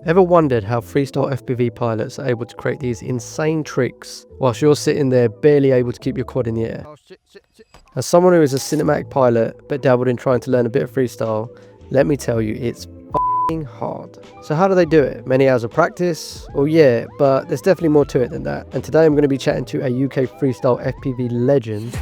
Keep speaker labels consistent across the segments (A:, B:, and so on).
A: Ever wondered how freestyle FPV pilots are able to create these insane tricks whilst you're sitting there barely able to keep your quad in the air? As someone who is a cinematic pilot but dabbled in trying to learn a bit of freestyle, let me tell you, it's f***ing hard. So how do they do it? Many hours of practice? Well, yeah, but there's definitely more to it than that. And today I'm going to be chatting to a UK freestyle FPV legend.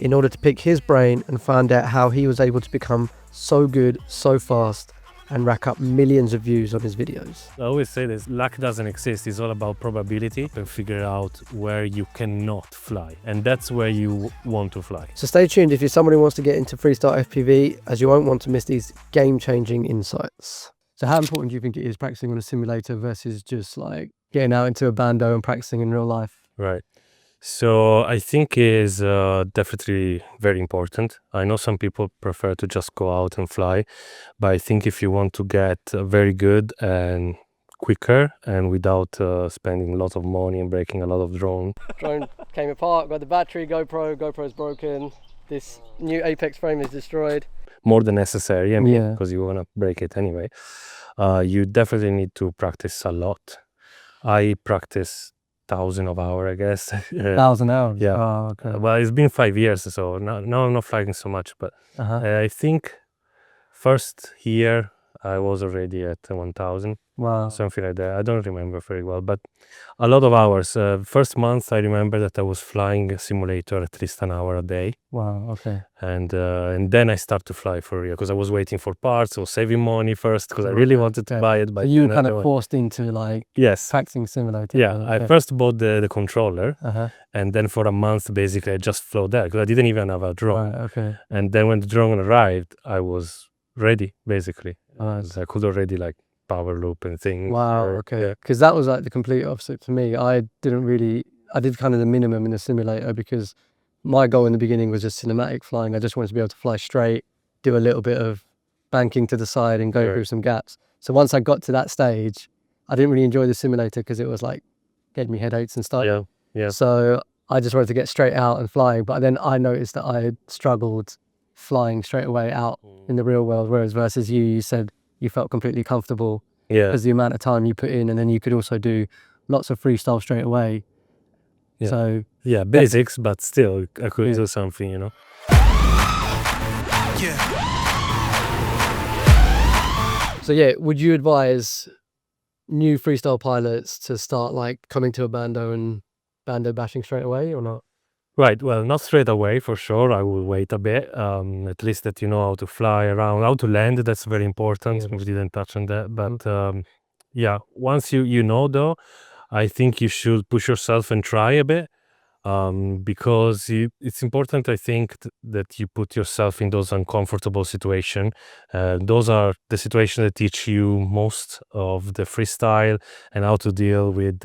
A: In order to pick his brain and find out how he was able to become so good, so fast, and rack up millions of views on his videos.
B: I always say this, luck doesn't exist. It's all about probability and figure out where you cannot fly. And that's where you want to fly.
A: So stay tuned if you're someone who wants to get into freestyle FPV, as you won't want to miss these game-changing insights. So how important do you think it is practicing on a simulator versus just like getting out into a bando and practicing in real life?
B: Right. So I think is definitely very important. I know some people prefer to just go out and fly, but I think if you want to get very good and quicker and without spending a lot of money and breaking a lot of drone.
A: Drone came apart, got the battery, GoPro's broken, this new Apex frame is destroyed.
B: More than necessary, I mean,
A: Yeah.
B: because you want to break it anyway. You definitely need to practice a lot. I practice 1,000 of hours, I guess.
A: 1,000 hours?
B: Yeah.
A: Oh, okay.
B: Well, it's been 5 years, so now I'm not flying so much, but I think first year I was already at 1,000,
A: Wow.
B: something like that. I don't remember very well, but a lot of hours. First month, I remember that I was flying a simulator at least an hour a day.
A: Wow, okay.
B: And then I start to fly for real, because I was waiting for parts, I was saving money first, because I really wanted to buy it.
A: So you were kind of forced into like
B: yes.
A: practicing simulator.
B: Yeah, I first bought the controller,
A: Uh-huh.
B: and then for a month, basically, I just flew there, because I didn't even have a drone.
A: Right, okay.
B: And then when the drone arrived, I was ready, basically.
A: Nice.
B: I could already like power loop and things.
A: Wow, okay. Because that was like the complete opposite for me. I did kind of the minimum in the simulator because my goal in the beginning was just cinematic flying. I just wanted to be able to fly straight, do a little bit of banking to the side and go through some gaps. So once I got to that stage, I didn't really enjoy the simulator because it was like gave me headaches and stuff.
B: Yeah, yeah.
A: So I just wanted to get straight out and flying. But then I noticed that I had struggled flying straight away out in the real world, whereas versus you said you felt completely comfortable because the amount of time you put in, and then you could also do lots of freestyle straight away.
B: Yeah.
A: So
B: yeah, basics, but still I could do something, you know.
A: So yeah, would you advise new freestyle pilots to start like coming to a bando and bando bashing straight away or not?
B: Right, well, not straight away for sure. I will wait a bit, at least that you know how to fly around, how to land. That's very important. We didn't touch on that, but yeah, once you know though, I think you should push yourself and try a bit, because it's important, I think, that you put yourself in those uncomfortable situations. Those are the situations that teach you most of the freestyle and how to deal with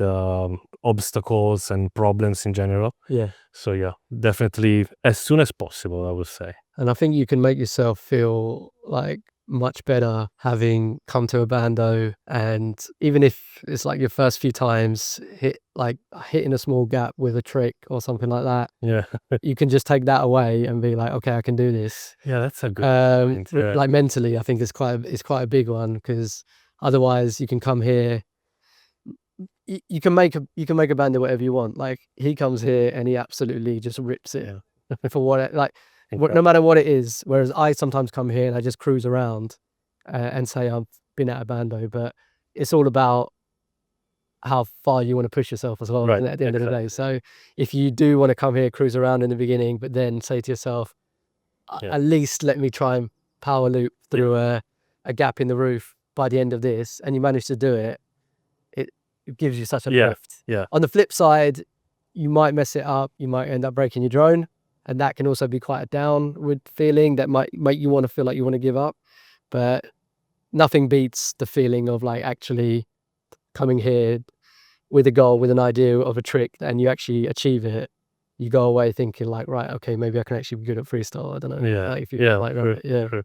B: obstacles and problems in general.
A: Yeah.
B: So yeah, definitely as soon as possible, I would say.
A: And I think you can make yourself feel like much better having come to a bando, and even if it's like your first few times hitting a small gap with a trick or something like that,
B: Yeah.
A: you can just take that away and be like, okay, I can do this.
B: Yeah, that's a good point. Yeah.
A: Like mentally, I think it's quite a big one, because otherwise you can come here, you can make a bando whatever you want. Like he comes here and he absolutely just rips it for what it, like. No matter what it is, whereas I sometimes come here and I just cruise around and say I've been at a bando, but it's all about how far you want to push yourself as well at the end of the day. So if you do want to come here, cruise around in the beginning, but then say to yourself, at least let me try and power loop through a gap in the roof by the end of this, and you manage to do it, it gives you such a lift.
B: Yeah.
A: On the flip side, you might mess it up, you might end up breaking your drone. And that can also be quite a downward feeling that might make you want to feel like you want to give up. But nothing beats the feeling of like actually coming here with a goal, with an idea of a trick, and you actually achieve it. You go away thinking like, right, okay, maybe I can actually be good at freestyle. I don't know.
B: Yeah.
A: Like if you
B: True.
A: True.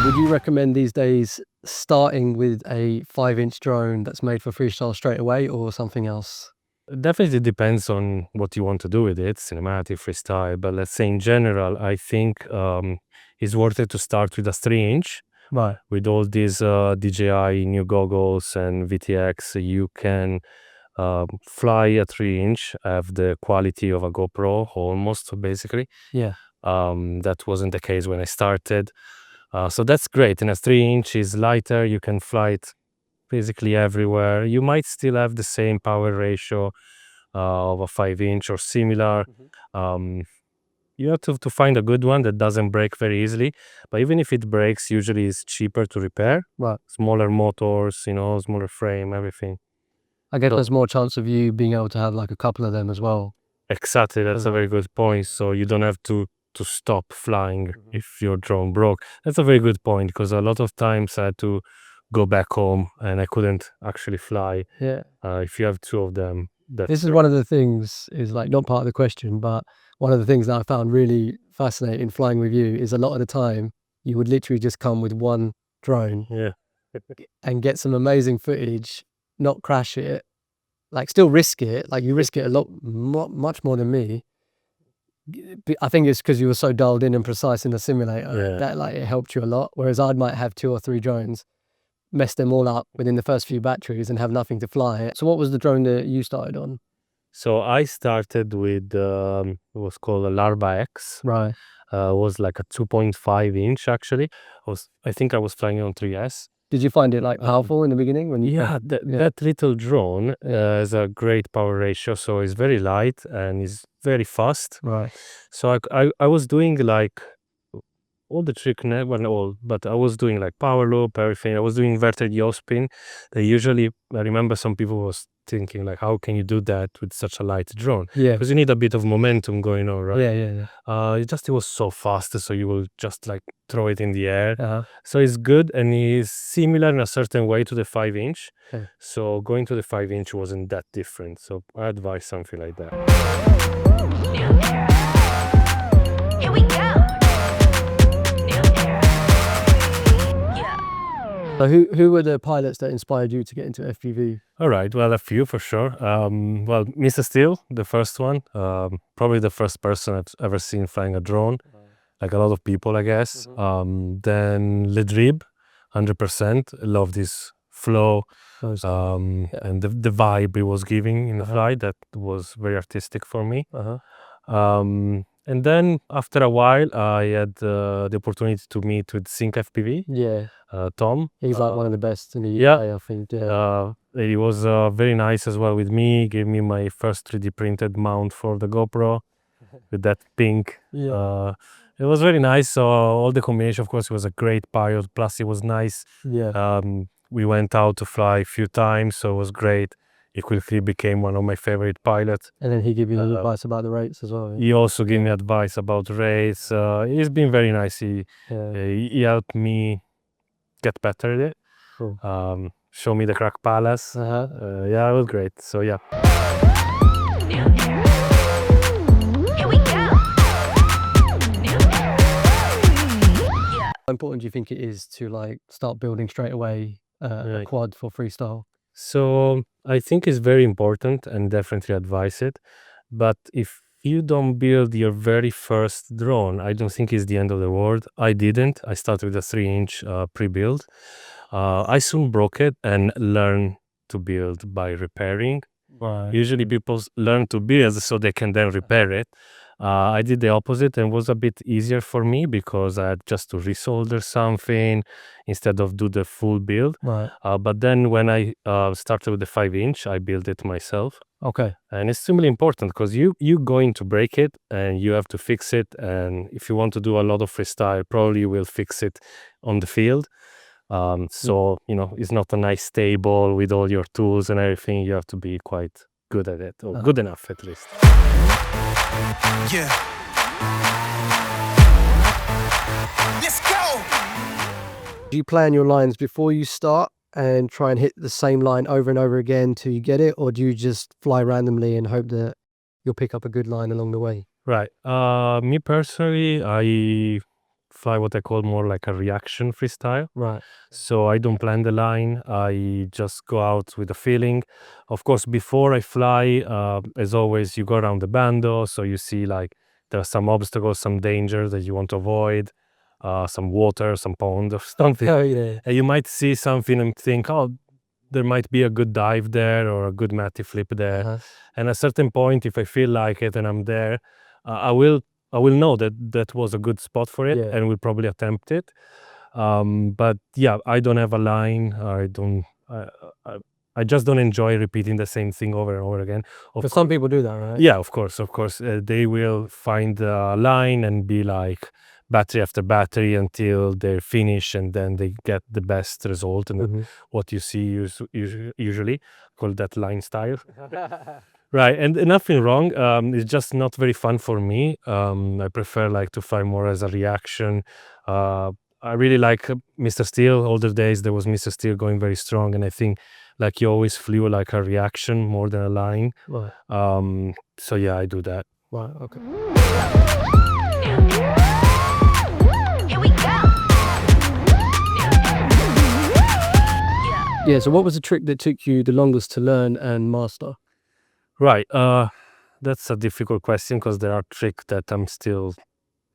A: Would you recommend these days starting with a 5-inch drone that's made for freestyle straight away, or something else?
B: Definitely depends on what you want to do with it, cinematic, freestyle. But let's say in general, I think it's worth it to start with a 3-inch.
A: Right.
B: With all these DJI new goggles and VTX, you can fly a 3-inch, have the quality of a GoPro almost, basically.
A: Yeah.
B: That wasn't the case when I started. So that's great. And a 3-inch is lighter. You can fly it basically everywhere. You might still have the same power ratio of a 5-inch or similar. You have to find a good one that doesn't break very easily. But even if it breaks, usually it's cheaper to repair.
A: Right.
B: Smaller motors, smaller frame, everything.
A: I guess there's more chance of you being able to have like a couple of them as well.
B: Exactly, that's a very good point. So you don't have to stop flying if your drone broke. That's a very good point, because a lot of times I had to go back home and I couldn't actually fly.
A: Yeah.
B: If you have 2 of them,
A: This is one of the things, is like not part of the question, but one of the things that I found really fascinating flying with you is a lot of the time you would literally just come with one drone
B: Yeah.
A: and get some amazing footage, not crash it, like still risk it. Like you risk it a lot, much more than me. I think it's because you were so dialed in and precise in the simulator that like it helped you a lot. Whereas I might have 2 or 3 drones, mess them all up within the first few batteries and have nothing to fly. So what was the drone that you started on?
B: So I started with it was called a Larva X.
A: Right.
B: It was like a 2.5-inch actually. I think I was flying on 3S.
A: Did you find it like powerful in the beginning when you?
B: Yeah, that little drone has a great power ratio, so it's very light and is very fast.
A: Right.
B: So I was doing like all the trick, well, not all, but I was doing like power loop, everything. I was doing inverted yaw spin. They usually, I remember some people was thinking like, how can you do that with such a light drone?
A: Yeah.
B: Because you need a bit of momentum going on, right?
A: Yeah.
B: It was so fast, so you will just like throw it in the air.
A: Uh-huh.
B: So it's good, and it's similar in a certain way to the 5-inch.
A: Okay.
B: So going to the 5-inch wasn't that different. So I advise something like that.
C: Here we go.
A: So who were the pilots that inspired you to get into FPV?
B: All right, well, a few for sure. Well, Mr. Steele, the first one, probably the first person I've ever seen flying a drone, like a lot of people, I guess. Then Ledrib, 100%. Love this flow and the vibe he was giving in the flight. That was very artistic for me. And then after a while, I had the opportunity to meet with Sync FPV.
A: Yeah.
B: Tom.
A: He's like one of the best in the UK,
B: yeah.
A: I think.
B: He was very nice as well with me. Gave me my first 3D printed mount for the GoPro with that pink. It was very nice. So all the combination, of course, he was a great pilot. Plus, he was nice.
A: Yeah.
B: We went out to fly a few times, so it was great. He quickly became one of my favorite pilots.
A: And then he gave you advice about the rates as well.
B: He also gave me advice about rates. He's been very nice. He helped me get better at it.
A: Cool.
B: Show me the Crack Palace. Yeah, it was great. So yeah.
C: Here we go.
A: How important do you think it is to like start building straight away a quad for freestyle?
B: So I think it's very important and definitely advise it. But if you don't build your very first drone, I don't think it's the end of the world. I didn't. I started with a 3-inch pre-build. I soon broke it and learned to build by repairing.
A: Right.
B: Usually people learn to build so they can then repair it. I did the opposite, and was a bit easier for me because I had just to resolder something instead of do the full build.
A: Right.
B: But then when I started with the 5-inch, I built it myself.
A: Okay.
B: And it's extremely important because you're going to break it and you have to fix it. And if you want to do a lot of freestyle, probably you will fix it on the field. So, it's not a nice table with all your tools and everything. You have to be quite good at it, or good enough at least.
D: Yeah. Let's go.
A: Do you plan your lines before you start and try and hit the same line over and over again till you get it? Or do you just fly randomly and hope that you'll pick up a good line along the way?
B: Right. Me personally, I fly what I call more like a reaction freestyle.
A: Right.
B: So I don't plan the line. I just go out with a feeling. Of course, before I fly, as always, you go around the bando. So you see like there are some obstacles, some dangers that you want to avoid, some water, some pond or something.
A: Oh yeah.
B: And you might see something and think, oh, there might be a good dive there or a good matty flip there.
A: Uh-huh.
B: And at a certain point, if I feel like it and I'm there, I will know that that was a good spot for it,
A: Yeah.
B: and will probably attempt it. But yeah, I don't have a line. I just don't enjoy repeating the same thing over and over again.
A: But some people do that, right?
B: Yeah, of course. They will find a line and be like battery after battery until they're finished, and then they get the best result. And what you see usually call that line style. Right, and nothing wrong. It's just not very fun for me. I prefer like to fly more as a reaction. I really like Mr. Steel. Older days there was Mr. Steel going very strong, and I think like you always flew like a reaction more than a line.
A: Right.
B: So yeah, I do that.
A: Right. Okay.
C: Here we go.
A: Yeah. So what was the trick that took you the longest to learn and master?
B: Right. That's a difficult question because there are tricks that I'm still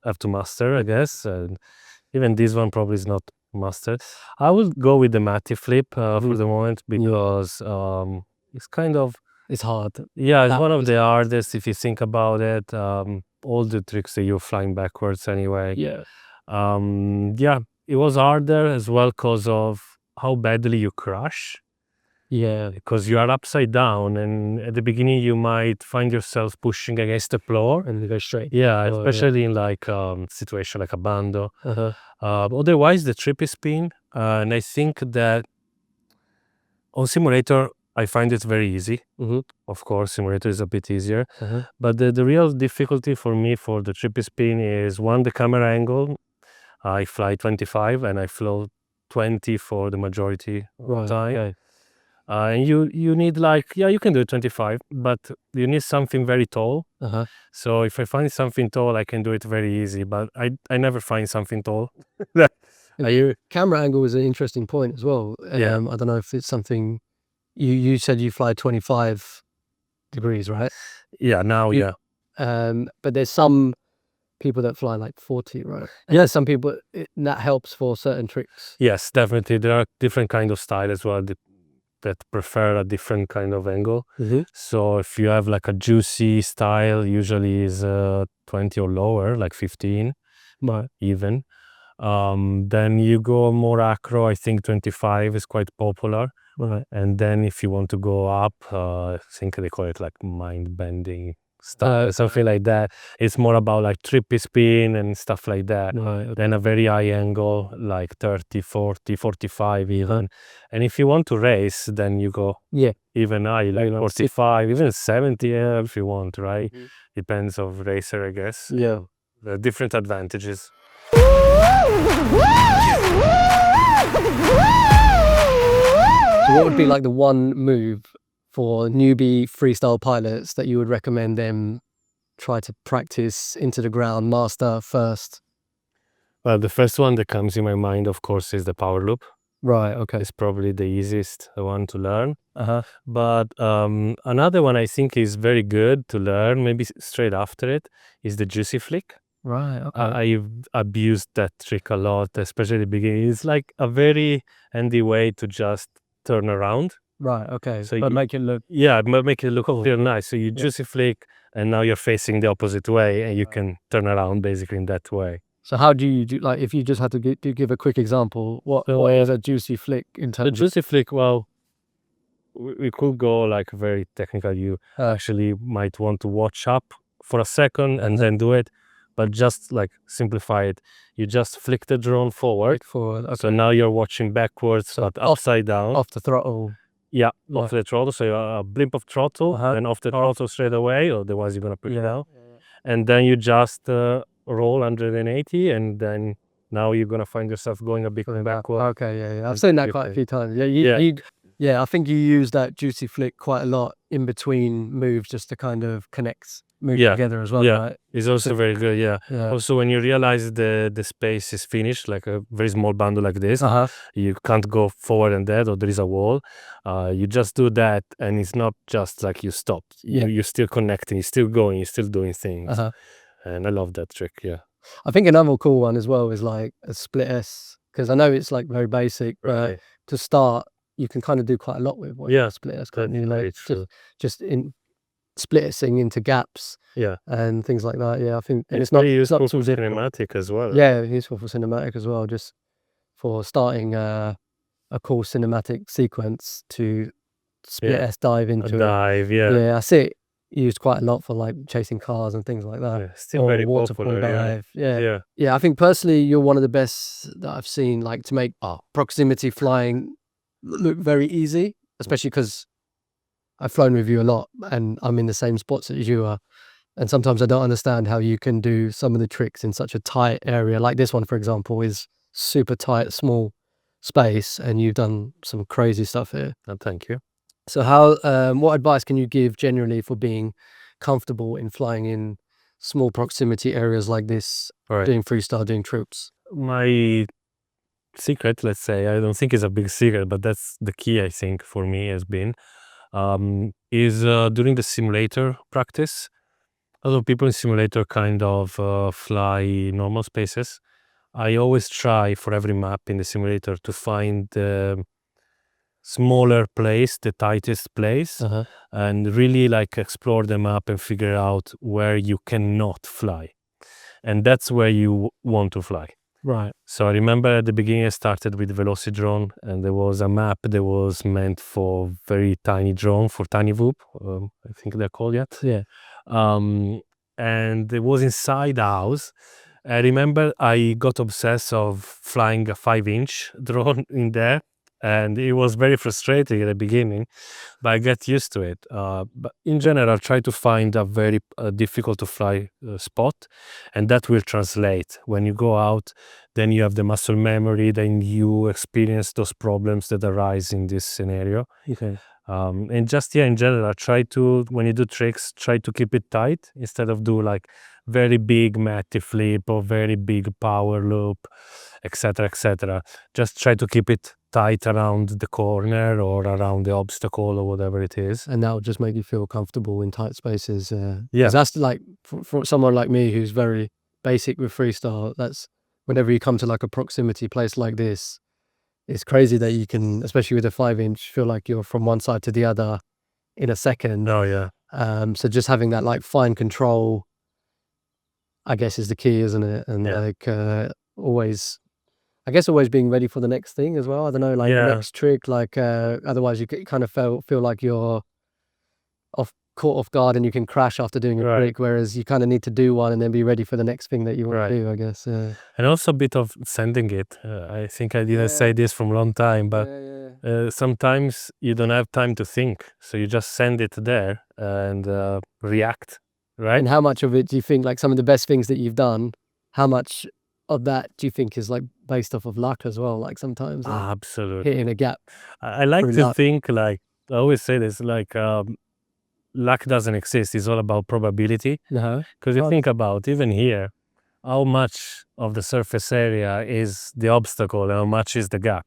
B: have to master, I guess. And even this one probably is not mastered. I will go with the matty flip for the moment because it's kind of
A: It's hard.
B: it's
A: That
B: one of
A: was
B: the hardest if you think about it. All the tricks that you're flying backwards anyway.
A: Yeah.
B: Yeah, it was harder as well because of how badly you crash.
A: Yeah.
B: Because you are upside down, and at the beginning you might find yourself pushing against the floor.
A: And they go straight.
B: Yeah,
A: Oh, yeah.
B: especially in like situation like a bando.
A: Uh-huh.
B: Otherwise, the trip is spin, and I think that on simulator I find it very easy. Of course, simulator is a bit easier,
A: Uh-huh.
B: but the real difficulty for me for the trip spin is one, the camera angle. I fly 25 and I flow 20 for the majority of the
A: Right.
B: time.
A: Okay.
B: And you need like, yeah, you can do 25, but you need something very tall.
A: Uh-huh.
B: So if I find something tall, I can do it very easy, but I never find something tall.
A: Camera angle is an interesting point as well.
B: Yeah.
A: I don't know if it's something you said you fly 25 degrees, right?
B: Yeah, now,
A: You- But there's some people that fly like 40, right? Yeah, some people that helps for certain tricks.
B: Yes, definitely. There are different kind of style as well that prefer a different kind of angle. So if you have like a juicy style, usually is 20 or lower, like 15
A: Right.
B: even. Then you go more acro, I think 25 is quite popular.
A: Right.
B: And then if you want to go up, I think they call it like mind-bending stuff, something like that. It's more about like trippy spin and stuff like that.
A: Right. Okay.
B: Then a very high angle, like 30, 40, 45 even. And if you want to race, then you go
A: Yeah.
B: even high, like 45, even 70 if you want, right? Depends of racer, I guess.
A: Yeah.
B: There are different advantages.
A: So what would be like the one move for newbie freestyle pilots that you would recommend them try to practice into the ground, master first?
B: Well, the first one that comes in my mind, of course, is the power loop.
A: Right. Okay.
B: It's probably the easiest one to learn.
A: Uh-huh.
B: But another one I think is very good to learn, maybe straight after it, is the juicy flick.
A: Right. Okay.
B: I've abused that trick a lot, especially at the beginning. It's like a very handy way to just turn around.
A: Right. Okay.
B: So
A: But
B: you-
A: make it look.
B: Yeah, make it look
A: Cool.
B: real nice. So you juicy flick, and now you're facing the opposite way, and you can turn around basically in that way.
A: So how do you do, like, if you just had to give a quick example, what is a juicy flick in
B: The
A: terms of?
B: juicy flick, well, we could go like very technical. You actually might want to watch up for a second and then do it, but just like simplify it. You just flick the drone forward.
A: Forward. Okay.
B: So now you're watching backwards, but upside down.
A: Off the throttle.
B: Yeah,
A: Right.
B: off the throttle. So a blimp of throttle, and off the throttle straight away, otherwise you're gonna push down. And then you just roll 180, and then now you're gonna find yourself going a bit backward.
A: Okay. Yeah. I've seen that quite a few times. Yeah. I think you use that juicy flick quite a lot in between moves just to kind of connect move
B: Yeah,
A: together as well,
B: yeah.
A: right?
B: It's also very good, yeah.
A: Yeah.
B: Also, when you realize the space is finished, like a very small bundle like this, you can't go forward and that, or there is a wall. You just do that, and it's not just like you stop.
A: Yeah.
B: You're still connecting, you're still going, you're still doing things.
A: Uh-huh.
B: And I love that trick, yeah.
A: I think another cool one as well is like a split S, because I know it's like very basic, but
B: Right.
A: to start, you can kind of do quite a lot with
B: Yeah,
A: split S,
B: that's
A: can't you?
B: very
A: Like
B: true.
A: just in split S'ing into gaps
B: Yeah.
A: and things like that. Yeah, I think, and
B: It's
A: it's not
B: very useful
A: too
B: for
A: difficult.
B: cinematic as well.
A: Yeah, useful for cinematic as well, just for starting a cool cinematic sequence to split
B: Yeah.
A: S dive
B: A
A: into it.
B: dive, yeah.
A: Yeah, I see it used quite a lot for like chasing cars and things like that.
B: Yeah, still
A: Or
B: very
A: waterfall
B: popular, yeah.
A: dive. Yeah.
B: Yeah.
A: Yeah, I think personally you're one of the best that I've seen, like to make proximity flying look very easy, especially because I've flown with you a lot and I'm in the same spots as you are. And sometimes I don't understand how you can do some of the tricks in such a tight area. Like this one, for example, is super tight, small space, and you've done some crazy stuff here.
B: Thank you.
A: So how, what advice can you give generally for being comfortable in flying in small proximity areas like this,
B: Right.
A: doing freestyle, doing troops?
B: My secret, let's say, I don't think it's a big secret, but that's the key, I think, for me has been, is during the simulator practice. A lot of people in simulator kind of fly normal spaces. I always try for every map in the simulator to find the smaller place, the tightest place, and really like explore the map and figure out where you cannot fly. And that's where you want to fly.
A: Right.
B: So I remember at the beginning I started with Velocidrone, and there was a map that was meant for very tiny drone, for tiny VOOP, I think they're called yet.
A: Yeah.
B: And it was inside the house. I remember I got obsessed of flying a 5-inch drone in there, and it was very frustrating at the beginning, but I get used to it. But in general, try to find a very difficult to fly spot, and that will translate. When you go out, then you have the muscle memory, then you experience those problems that arise in this scenario.
A: Okay.
B: And just, yeah, in general, try to, when you do tricks, try to keep it tight instead of do like very big matty flip or very big power loop, etc., etc. Just try to keep it tight around the corner or around the obstacle or whatever it is.
A: And that will just make you feel comfortable in tight spaces.
B: Yeah.
A: 'Cause that's like, for someone like me who's very basic with freestyle, that's whenever you come to like a proximity place like this, it's crazy that you can, especially with a 5-inch, feel like you're from one side to the other in a second.
B: Oh, yeah.
A: So just having that like fine control, I guess, is the key, isn't it? And
B: Yeah.
A: like always, I guess, always being ready for the next thing as well. I don't know, like
B: Yeah.
A: the next trick. Like otherwise, you kind of feel like you're caught off guard and you can crash after doing a
B: Right.
A: trick. Whereas you kind of need to do one and then be ready for the next thing that you want
B: Right.
A: to do, I guess. Yeah.
B: And also a bit of sending it. I think I didn't say this from a long time, but sometimes you don't have time to think. So you just send it there and react, right?
A: And how much of it do you think, like some of the best things that you've done, how much of that do you think is like based off of luck as well? Like sometimes like,
B: Absolutely.
A: hitting a gap.
B: I like
A: through
B: to
A: luck.
B: think, like, I always say this, like, luck doesn't exist. It's all about probability.
A: No.
B: Because you
A: Oh,
B: think about, even here, how much of the surface area is the obstacle and how much is the gap.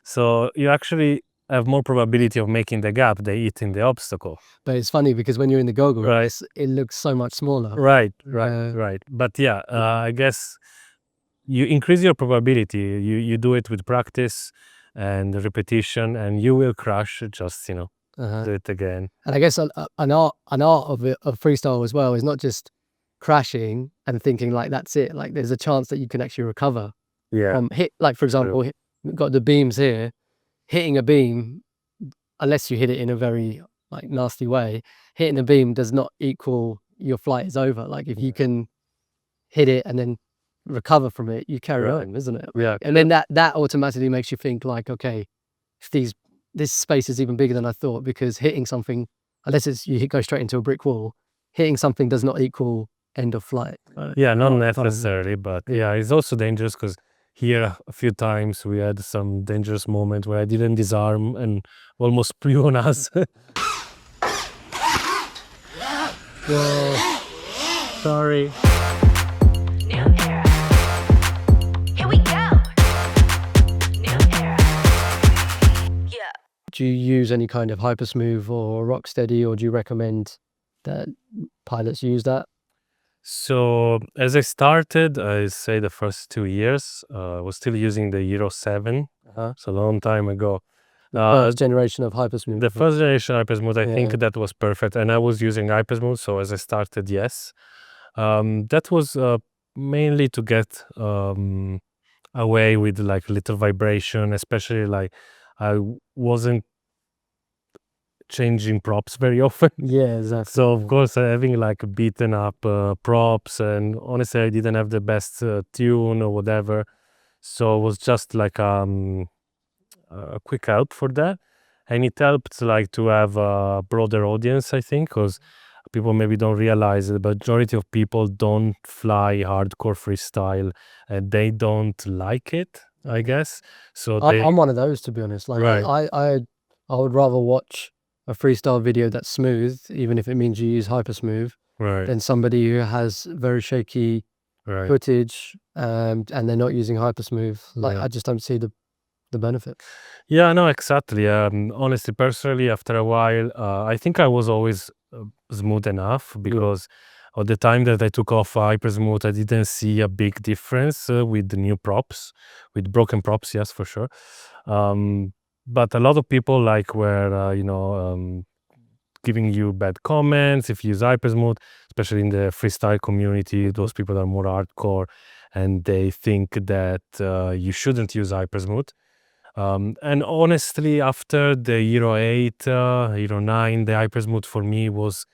B: So you actually have more probability of making the gap than hitting the obstacle.
A: But it's funny because when you're in the goggles,
B: Right.
A: it looks so much smaller.
B: Right.
A: Uh,
B: Right. But yeah, I guess you increase your probability. You do it with practice and repetition, and you will crush. Just, do it again.
A: And I guess an art of freestyle as well is not just crashing and thinking like that's it. Like there's a chance that you can actually recover
B: Yeah.
A: from hit. Like for example, we've got the beams here. Hitting a beam, unless you hit it in a very like nasty way, hitting a beam does not equal your flight is over. Like if you can hit it and then recover from it, you carry
B: Right.
A: on, isn't it?
B: Yeah.
A: And then that automatically makes you think like, okay, if this space is even bigger than I thought, because hitting something, unless you go straight into a brick wall, hitting something does not equal end of flight.
B: Yeah, not
A: Not fun.
B: necessarily, but yeah, it's also dangerous because here a few times we had some dangerous moment where I didn't disarm and almost flew on us.
A: Well,
B: Sorry.
C: New era. Here we go. New era. Yeah.
A: Do you use any kind of hypersmooth or rocksteady, or do you recommend that pilots use that?
B: So as I started, I say the first 2 years, I was still using the Euro 7.
A: Uh-huh.
B: It's a long time ago.
A: First generation of hypersmooth.
B: The first generation Hypersmooth, I think
A: Yeah.
B: that was perfect. And I was using Hypersmooth, so as I started, yes. That was mainly to get away with like little vibration, especially like I wasn't changing props very often.
A: Yeah, exactly.
B: So of course having like beaten up props, and honestly I didn't have the best tune or whatever. So it was just like a quick help for that. And it helped like to have a broader audience, I think, because people maybe don't realize the majority of people don't fly hardcore freestyle and they don't like it, I guess. So
A: I'm one of those, to be honest. Like
B: Right.
A: I would rather watch a freestyle video that's smooth, even if it means you use hypersmooth,
B: right,
A: than somebody who has very shaky
B: right.
A: footage and they're not using hypersmooth. Like
B: Yeah.
A: I just don't see the benefit.
B: Yeah, no, exactly. Honestly, personally, after a while, I think I was always smooth enough because at the time that I took off Hypersmooth, I didn't see a big difference with the new props, with broken props, yes, for sure. But a lot of people like were, giving you bad comments if you use Hypersmooth, especially in the freestyle community. Those people are more hardcore and they think that you shouldn't use Hypersmooth. And honestly, after the Euro 8, Euro 9, the Hypersmooth for me was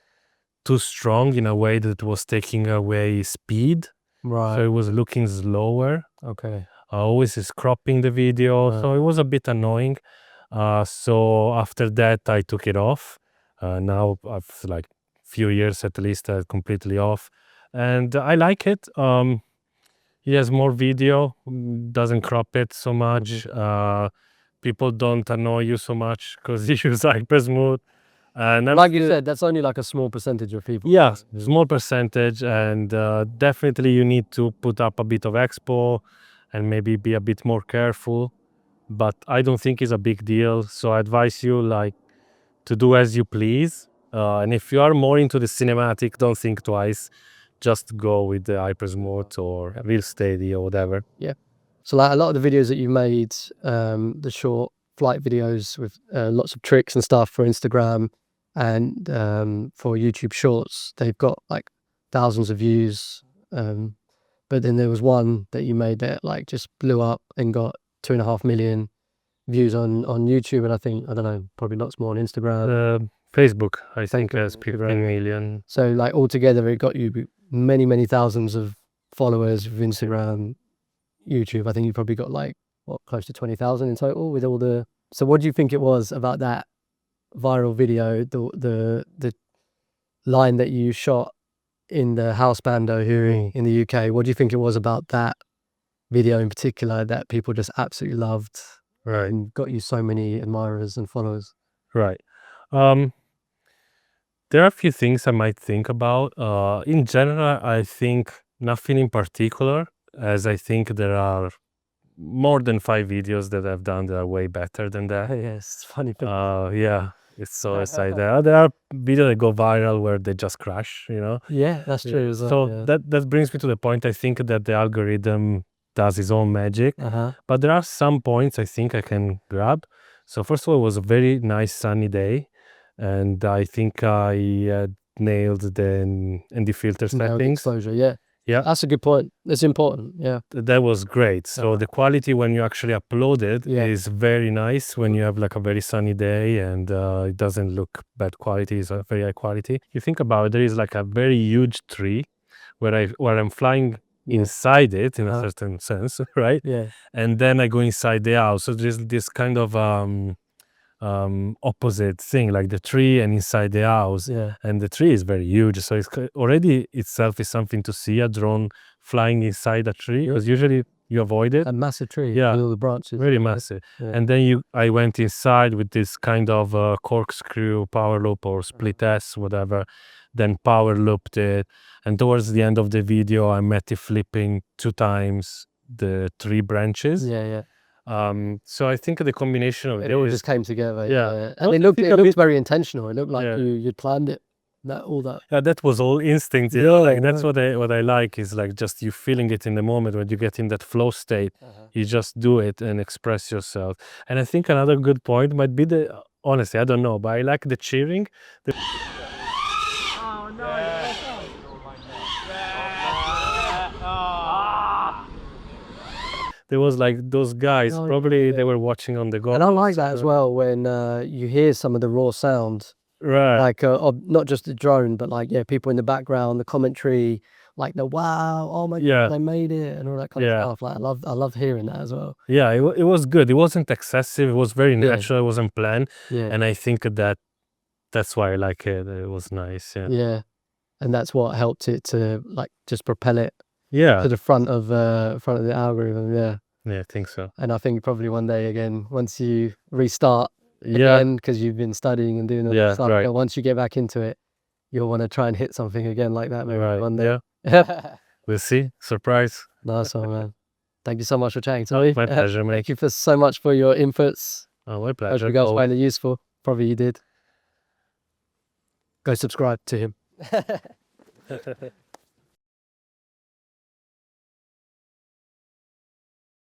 B: too strong in a way that it was taking away speed.
A: Right.
B: So it was looking slower.
A: Okay.
B: Always is cropping the video. So it was a bit annoying. So after that, I took it off. Now I've like few years at least completely off. And I like it. He has more video, doesn't crop it so much. People don't annoy you so much because you use Hypersmooth. And I'm
A: Like you
B: still-
A: said, that's only like a small percentage of people.
B: yeah, small percentage, and definitely you need to put up a bit of expo and maybe be a bit more careful. But I don't think it's a big deal. So I advise you like to do as you please. And if you are more into the cinematic, don't think twice. Just go with the Hypersmooth or Real Steady or whatever.
A: So like a lot of the videos that you made, the short flight videos with lots of tricks and stuff for Instagram and for YouTube Shorts, they've got like thousands of views. But then there was one that you made that like just blew up and got 2.5 million views on YouTube, and I think, I don't know, probably lots more on Instagram.
B: Facebook, I think,
A: Facebook,
B: has 15
A: right.
B: million.
A: So like altogether, it got you many thousands of followers with Instagram, YouTube. I think you probably got like what, close to 20,000 in total with all the. So what do you think it was about that viral video, the line that you shot in the house bando here in the UK? What do you think it was about that video in particular that people just absolutely loved
B: Right.
A: and got you so many admirers and followers?
B: Right. There are a few things I might think about. In general, I think nothing in particular, as I think there are more than 5 videos that I've done that are way better than that.
A: Yes, it's funny.
B: Yeah, it's like there are videos that go viral where they just crash,
A: Yeah, that's true as well.
B: So
A: yeah.
B: that brings me to the point. I think that the algorithm does its own magic,
A: Uh-huh.
B: but there are some points I think I can grab. So first of all, it was a very nice sunny day, and I think I nailed the ND filter
A: Nailed the
B: settings.
A: exposure, yeah.
B: Yeah.
A: That's a good point. It's important, yeah.
B: That was great. So the quality when you actually upload it
A: Yeah.
B: is very nice when you have like a very sunny day, and it doesn't look bad quality. It's a very high quality. You think about it, there is like a very huge tree where I'm flying inside it in a certain sense, right?
A: Yeah.
B: And then I go inside the house. So there's this kind of opposite thing, like the tree and inside the house.
A: Yeah.
B: And the tree is very huge, so it's already itself is something to see, a drone flying inside a tree, because usually you avoid it.
A: A massive tree.
B: Yeah.
A: With all the branches.
B: Very massive.
A: Yeah.
B: And then I went inside with this kind of corkscrew power loop or split S, whatever. Then power looped it. And towards the end of the video, I met it flipping 2 times the 3 branches.
A: Yeah, yeah.
B: So I think the combination of
A: It
B: it
A: all
B: is,
A: just came together.
B: Yeah.
A: And it
B: I think a
A: looked
B: bit-
A: very intentional. It looked like
B: Yeah.
A: you'd planned it. All that.
B: yeah, that was all instinct.
A: Yeah,
B: Like that's
A: yeah.
B: what I like is like just you feeling it in the moment when you get in that flow state. You just do it and express yourself. And I think another good point might be honestly, I don't know, but I like the cheering. There was like those guys,
A: Oh,
B: probably
A: yeah.
B: they were watching on the go.
A: And I like that as well when you hear some of the raw sound,
B: Right.
A: like not just the drone, but like people in the background, the commentary, like the wow, oh my
B: Yeah.
A: god, they made it, and all that kind
B: Yeah.
A: of stuff. Like I love hearing that as well.
B: Yeah, it was good. It wasn't excessive. It was very
A: Yeah.
B: natural. It wasn't planned.
A: Yeah,
B: And I think that's why I like it. It was nice. Yeah.
A: yeah, and that's what helped it to like just propel it
B: Yeah.
A: to the front of the algorithm. Yeah,
B: Yeah, I think so.
A: and I think probably one day again, once you restart
B: Yeah.
A: again, because you've been studying and doing all
B: Yeah,
A: that stuff,
B: right.
A: once you get back into it, you'll want to try and hit something again like that maybe
B: Right.
A: one day.
B: Yeah. We'll see. Surprise.
A: Nice one, man. Thank you so much for chatting to me.
B: My pleasure, mate.
A: Thank you so much for your inputs.
B: Oh, my
A: Hope
B: pleasure.
A: you guys
B: Oh,
A: find it useful. Probably you did. Go subscribe to him.